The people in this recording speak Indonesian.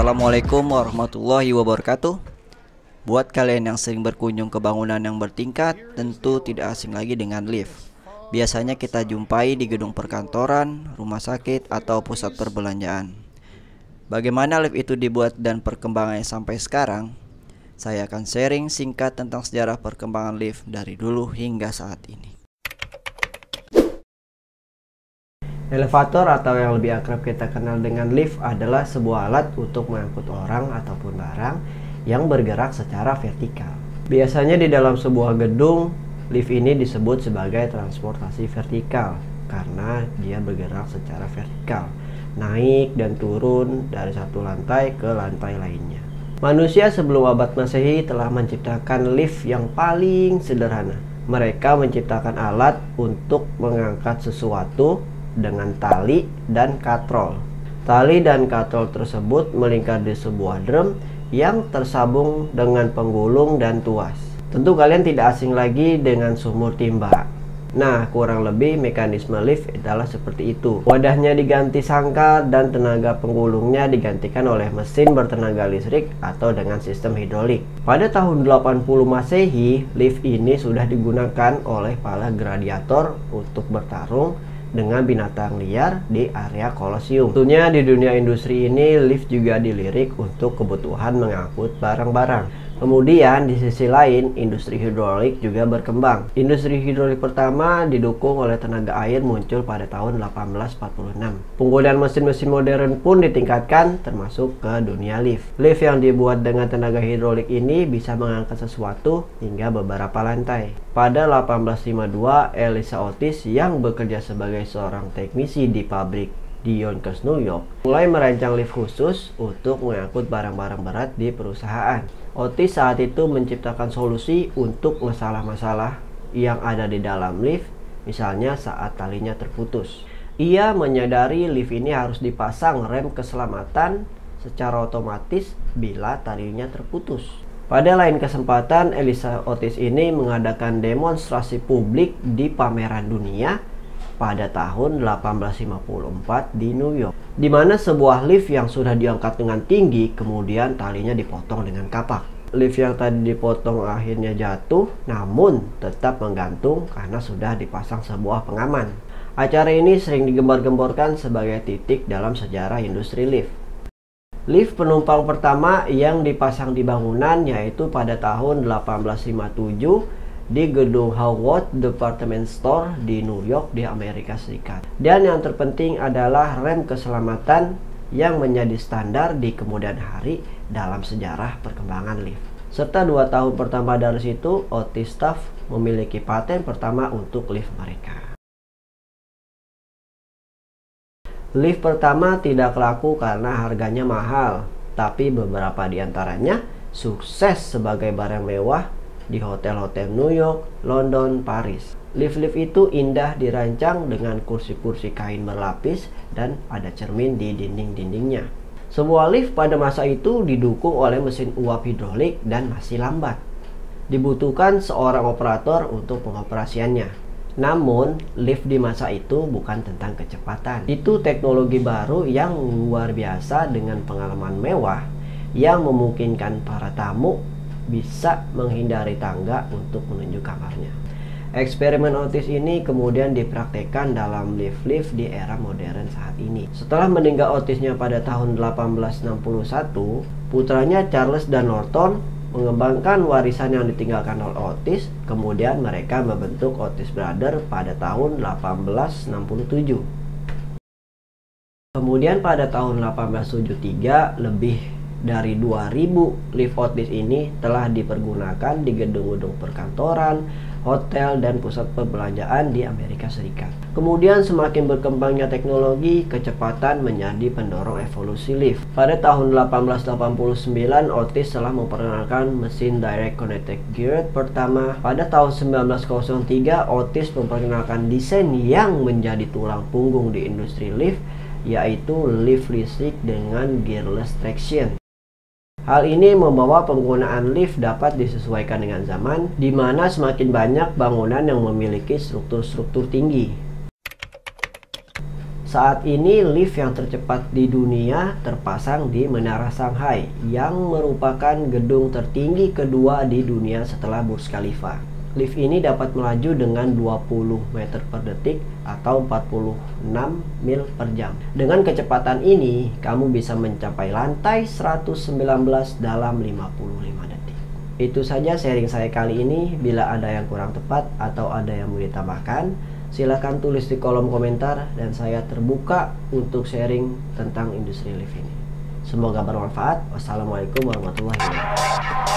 Assalamualaikum warahmatullahi wabarakatuh. Buat kalian yang sering berkunjung ke bangunan yang bertingkat, tentu tidak asing lagi dengan lift. Biasanya kita jumpai di gedung perkantoran, rumah sakit, atau pusat perbelanjaan. Bagaimana lift itu dibuat dan perkembangannya sampai sekarang? Saya akan sharing singkat tentang sejarah perkembangan lift dari dulu hingga saat ini. Elevator atau yang lebih akrab kita kenal dengan lift adalah sebuah alat untuk mengangkut orang ataupun barang yang bergerak secara vertikal. Biasanya di dalam sebuah gedung, lift ini disebut sebagai transportasi vertikal karena dia bergerak secara vertikal, naik dan turun dari satu lantai ke lantai lainnya. Manusia sebelum abad Masehi telah menciptakan lift yang paling sederhana. Mereka menciptakan alat untuk mengangkat sesuatu dengan tali dan katrol. Tali dan katrol tersebut melingkar di sebuah drum yang tersambung dengan penggulung dan tuas. Tentu kalian tidak asing lagi dengan sumur timba. Nah, kurang lebih mekanisme lift adalah seperti itu. Wadahnya diganti sangkar dan tenaga penggulungnya digantikan oleh mesin bertenaga listrik atau dengan sistem hidrolik. Pada tahun 80 Masehi, lift ini sudah digunakan oleh para gladiator untuk bertarung dengan binatang liar di area Kolosium. Tentunya di dunia industri ini lift juga dilirik untuk kebutuhan mengangkut barang-barang. Kemudian di sisi lain industri hidrolik juga berkembang. Industri hidrolik pertama didukung oleh tenaga air muncul pada tahun 1846. Penggunaan mesin-mesin modern pun ditingkatkan termasuk ke dunia lift. Lift yang dibuat dengan tenaga hidrolik ini bisa mengangkat sesuatu hingga beberapa lantai. Pada 1852, Eliza Otis yang bekerja sebagai seorang teknisi di pabrik di Yonkers, New York, mulai merancang lift khusus untuk mengangkut barang-barang berat di perusahaan. Otis saat itu menciptakan solusi untuk masalah-masalah yang ada di dalam lift, misalnya saat talinya terputus. Ia menyadari lift ini harus dipasang rem keselamatan secara otomatis bila talinya terputus. Pada lain kesempatan, Eliza Otis ini mengadakan demonstrasi publik di pameran dunia pada tahun 1854 di New York, di mana sebuah lift yang sudah diangkat dengan tinggi kemudian talinya dipotong dengan kapak. Lift yang tadi dipotong akhirnya jatuh, namun tetap menggantung karena sudah dipasang sebuah pengaman. Acara ini sering digembar-gemborkan sebagai titik dalam sejarah industri lift. Lift penumpang pertama yang dipasang di bangunan yaitu pada tahun 1857 di gedung Howard Department Store di New York di Amerika Serikat. Dan yang terpenting adalah rem keselamatan yang menjadi standar di kemudian hari dalam sejarah perkembangan lift. Serta 2 tahun pertama dari situ, Otis Staff memiliki paten pertama untuk lift mereka. Lift pertama tidak laku karena harganya mahal, tapi beberapa di antaranya sukses sebagai barang mewah di hotel-hotel New York, London, Paris. Lift-lift itu indah dirancang dengan kursi-kursi kain berlapis dan ada cermin di dinding-dindingnya. Sebuah lift pada masa itu didukung oleh mesin uap hidrolik dan masih lambat. Dibutuhkan seorang operator untuk pengoperasiannya. Namun, lift di masa itu bukan tentang kecepatan. Itu teknologi baru yang luar biasa dengan pengalaman mewah yang memungkinkan para tamu bisa menghindari tangga untuk menuju kamarnya. Eksperimen Otis ini kemudian dipraktekkan dalam lift-lift di era modern saat ini. Setelah meninggal Otisnya pada tahun 1861, putranya Charles dan Norton mengembangkan warisan yang ditinggalkan oleh Otis. Kemudian mereka membentuk Otis Brothers pada tahun 1867. Kemudian pada tahun 1873, lebih dari 2000 lift Otis ini telah dipergunakan di gedung-gedung perkantoran, hotel, dan pusat perbelanjaan di Amerika Serikat. Kemudian semakin berkembangnya teknologi, kecepatan menjadi pendorong evolusi lift. Pada tahun 1889, Otis telah memperkenalkan mesin direct connected gear pertama. Pada tahun 1903, Otis memperkenalkan desain yang menjadi tulang punggung di industri lift, yaitu lift listrik dengan gearless traction. Hal ini membawa penggunaan lift dapat disesuaikan dengan zaman, di mana semakin banyak bangunan yang memiliki struktur-struktur tinggi. Saat ini lift yang tercepat di dunia terpasang di Menara Shanghai yang merupakan gedung tertinggi kedua di dunia setelah Burj Khalifa. Lift ini dapat melaju dengan 20 meter per detik atau 46 mil per jam. Dengan kecepatan ini, kamu bisa mencapai lantai 119 dalam 55 detik. Itu saja sharing saya kali ini. Bila ada yang kurang tepat atau ada yang mau ditambahkan, silahkan tulis di kolom komentar dan saya terbuka untuk sharing tentang industri lift ini. Semoga bermanfaat. Wassalamualaikum warahmatullahi wabarakatuh.